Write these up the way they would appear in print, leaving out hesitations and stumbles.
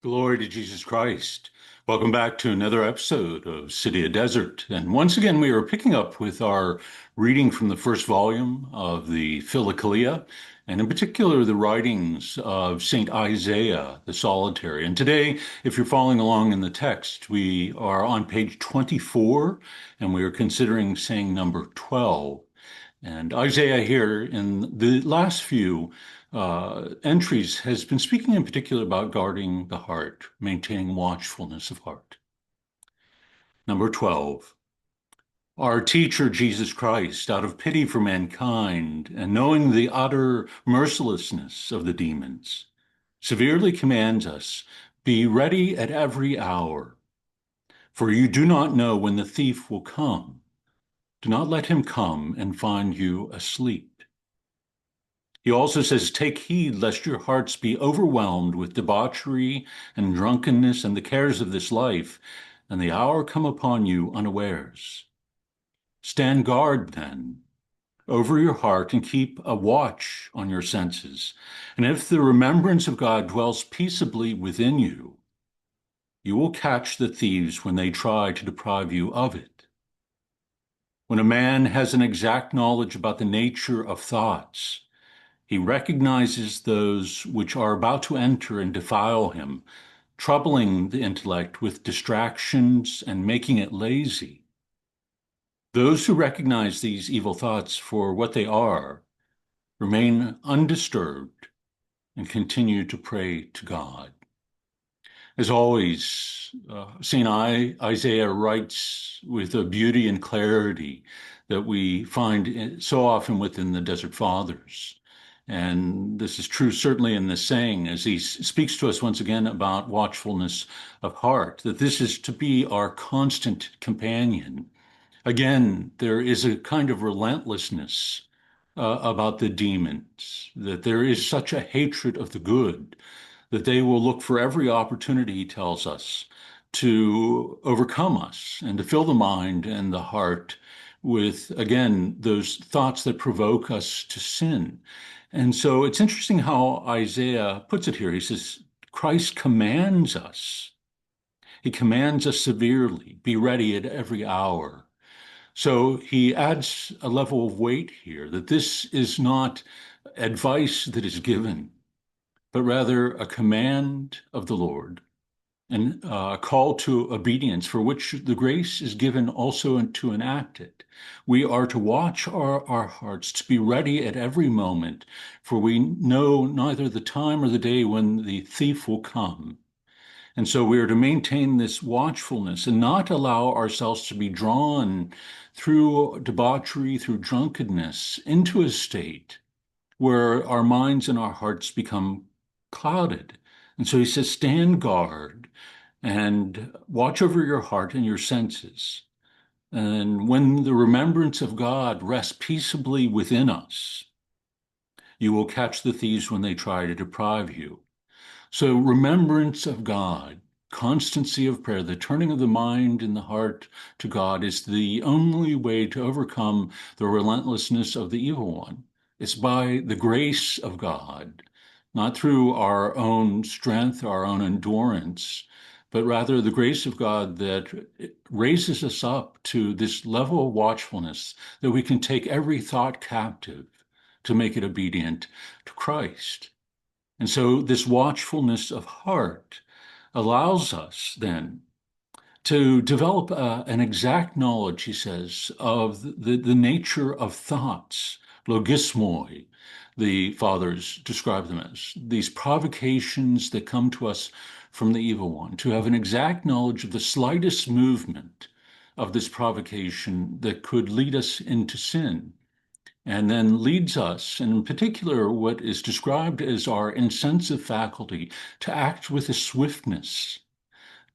Glory to Jesus Christ. Welcome back to another episode of City of Desert. And once again, we are picking up with our reading from the first volume of the Philokalia, and in particular, the writings of Saint Isaiah the Solitary. And today, if you're following along in the text, we are on page 24, and we are considering saying number 12. And Isaiah here in the last few entries has been speaking in particular about guarding the heart, maintaining watchfulness of heart. Number 12. Our teacher, Jesus Christ, out of pity for mankind and knowing the utter mercilessness of the demons, severely commands us, be ready at every hour, for you do not know when the thief will come. Do not let him come and find you asleep. He also says, take heed lest your hearts be overwhelmed with debauchery and drunkenness and the cares of this life, and the hour come upon you unawares. Stand guard, then, over your heart and keep a watch on your senses. And if the remembrance of God dwells peaceably within you, you will catch the thieves when they try to deprive you of it. When a man has an exact knowledge about the nature of thoughts, he recognizes those which are about to enter and defile him, troubling the intellect with distractions and making it lazy. Those who recognize these evil thoughts for what they are remain undisturbed and continue to pray to God. As always, St. Isaiah writes with a beauty and clarity that we find so often within the Desert Fathers. And this is true certainly in the saying as he speaks to us once again about watchfulness of heart, that this is to be our constant companion. Again, there is a kind of relentlessness about the demons, that there is such a hatred of the good that they will look for every opportunity, he tells us, to overcome us and to fill the mind and the heart with, again, those thoughts that provoke us to sin. And so it's interesting how Isaiah puts it here. He says, Christ commands us. He commands us severely, be ready at every hour. So he adds a level of weight here that this is not advice that is given, but rather a command of the Lord and a call to obedience for which the grace is given also to enact it. We are to watch our hearts, to be ready at every moment, for we know neither the time or the day when the thief will come. And so we are to maintain this watchfulness and not allow ourselves to be drawn through debauchery, through drunkenness, into a state where our minds and our hearts become clouded. And so he says, stand guard and watch over your heart and your senses. And when the remembrance of God rests peaceably within us, you will catch the thieves when they try to deprive you. So remembrance of God, constancy of prayer, the turning of the mind and the heart to God is the only way to overcome the relentlessness of the evil one. It's by the grace of God, not through our own strength, our own endurance, but rather the grace of God that raises us up to this level of watchfulness that we can take every thought captive to make it obedient to Christ. And so this watchfulness of heart allows us then to develop an exact knowledge, he says, of the nature of thoughts, logismoi, the fathers describe them as, these provocations that come to us from the evil one, to have an exact knowledge of the slightest movement of this provocation that could lead us into sin and then leads us, and in particular, what is described as our insensitive faculty, to act with a swiftness,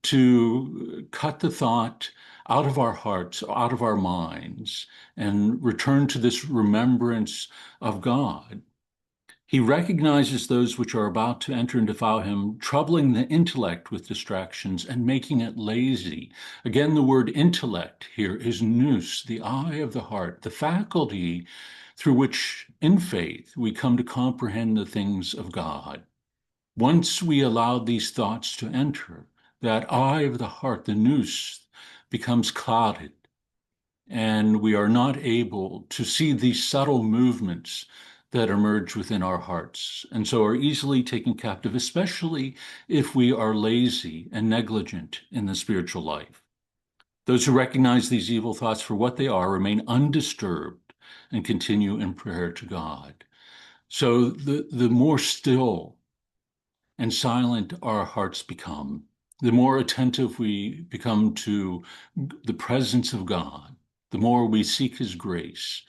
to cut the thought out of our hearts, out of our minds, and return to this remembrance of God. He recognizes those which are about to enter and defile him, troubling the intellect with distractions and making it lazy. Again, the word intellect here is nous, the eye of the heart, the faculty through which, in faith, we come to comprehend the things of God. Once we allow these thoughts to enter, that eye of the heart, the nous, becomes clouded, and we are not able to see these subtle movements that emerge within our hearts, and so are easily taken captive, especially if we are lazy and negligent in the spiritual life. Those who recognize these evil thoughts for what they are remain undisturbed and continue in prayer to God. So the more still and silent our hearts become, the more attentive we become to the presence of God, the more we seek his grace,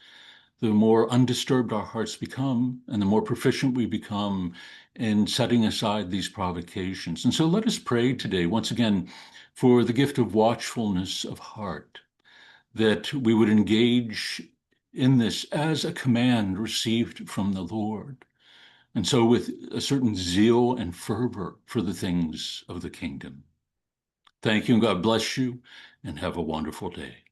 the more undisturbed our hearts become, and the more proficient we become in setting aside these provocations. And so let us pray today, once again, for the gift of watchfulness of heart, that we would engage in this as a command received from the Lord. And so with a certain zeal and fervor for the things of the kingdom. Thank you, and God bless you, and have a wonderful day.